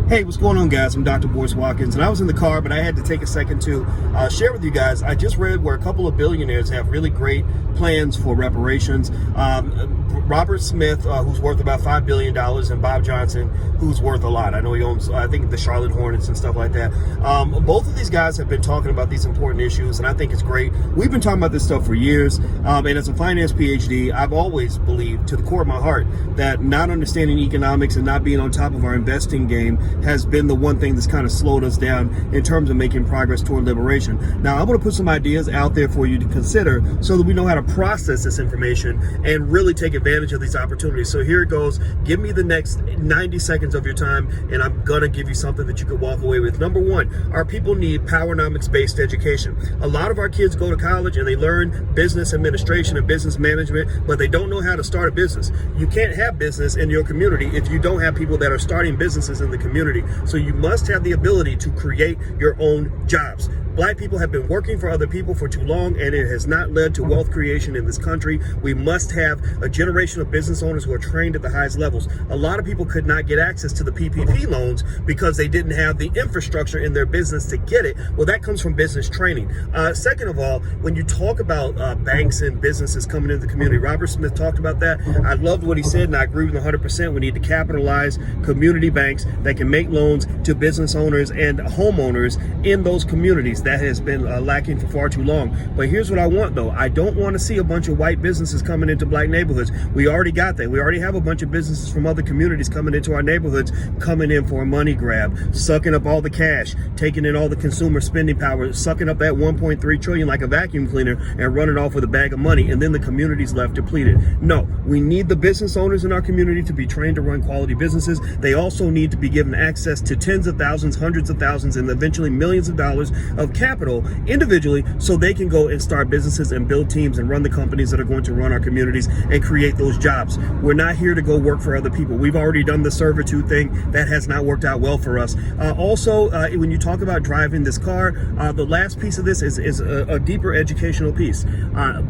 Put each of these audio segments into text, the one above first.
Hey, what's going on, guys? I'm Dr. Boyce Watkins, and I was in the car, but I had to take a second to share with you guys. I just read where a couple of billionaires have really great plans for reparations. Robert Smith, who's worth about $5 billion, and Bob Johnson, who's worth a lot. I know he owns, I think, the Charlotte Hornets and stuff like that. Both of these guys have been talking about these important issues, and I think it's great. We've been talking about this stuff for years, and as a finance PhD, I've always believed, to the core of my heart, that not understanding economics and not being on top of our investing game has been the one thing that's kind of slowed us down in terms of making progress toward liberation. Now, I'm going to put some ideas out there for you to consider so that we know how to process this information and really take advantage of these opportunities. So here it goes. Give me the next 90 seconds of your time, and I'm going to give you something that you could walk away with. Number one, our people need powernomics-based education. A lot of our kids go to college and they learn business administration and business management, but they don't know how to start a business. You can't have business in your community if you don't have people that are starting businesses in the community. So you must have the ability to create your own jobs. Black people have been working for other people for too long, and it has not led to wealth creation in this country. We must have a generation of business owners who are trained at the highest levels. A lot of people could not get access to the PPP loans because they didn't have the infrastructure in their business to get it. Well, that comes from business training. Second of all, when you talk about banks and businesses coming into the community, Robert Smith talked about that. I loved what he said, and I agree with him 100%. We need to capitalize community banks that can make loans to business owners and homeowners in those communities. That has been lacking for far too long. But here's what I want, though. I don't want to see a bunch of white businesses coming into black neighborhoods. We already got that. We already have a bunch of businesses from other communities coming into our neighborhoods, coming in for a money grab, sucking up all the cash, taking in all the consumer spending power, sucking up that 1.3 trillion like a vacuum cleaner and running off with a bag of money, and then the community's left depleted. No, we need the business owners in our community to be trained to run quality businesses. They also need to be given access to tens of thousands, hundreds of thousands, and eventually millions of dollars of capital individually, so they can go and start businesses and build teams and run the companies that are going to run our communities and create those jobs. We're not here to go work for other people. We've already done the servitude thing. That has not worked out well for us. Also, when you talk about driving this car, the last piece of this is a deeper educational piece.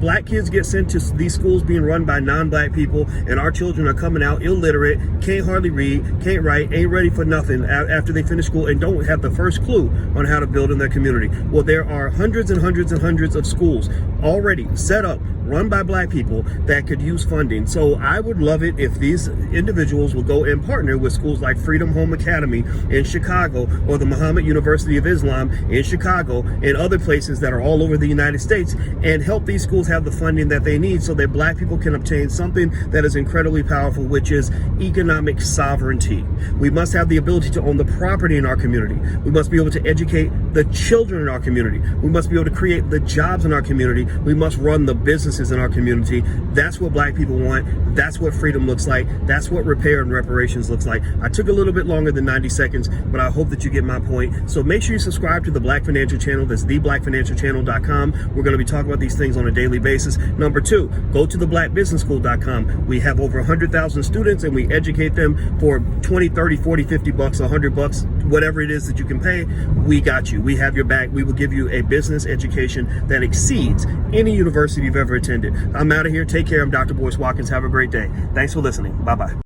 Black kids get sent to these schools being run by non-black people, and our children are coming out illiterate, can't hardly read, can't write, ain't ready for nothing after they finish school, and don't have the first clue on how to build in their community. Well, there are hundreds and hundreds and hundreds of schools already set up, run by black people, that could use funding. So I would love it if these individuals will go and partner with schools like Freedom Home Academy in Chicago, or the Muhammad University of Islam in Chicago, and other places that are all over the United States, and help these schools have the funding that they need so that black people can obtain something that is incredibly powerful, which is economic sovereignty. We must have the ability to own the property in our community. We must be able to educate the children in our community. We must be able to create the jobs in our community. We must run the businesses in our community. That's what black people want. That's what freedom looks like. That's what repair and reparations looks like. I took a little bit longer than 90 seconds, but I hope that you get my point. So make sure you subscribe to the Black Financial Channel. That's theblackfinancialchannel.com. We're going to be talking about these things on a daily basis. Number two, go to theblackbusinessschool.com. We have over 100,000 students, and we educate them for 20, 30, 40, 50 bucks, 100 bucks, whatever it is that you can pay. We got you. We have your back. We will give you a business education that exceeds any university you've ever attended. I'm out of here. Take care. I'm Dr. Boyce Watkins. Have a great day. Thanks for listening. Bye-bye.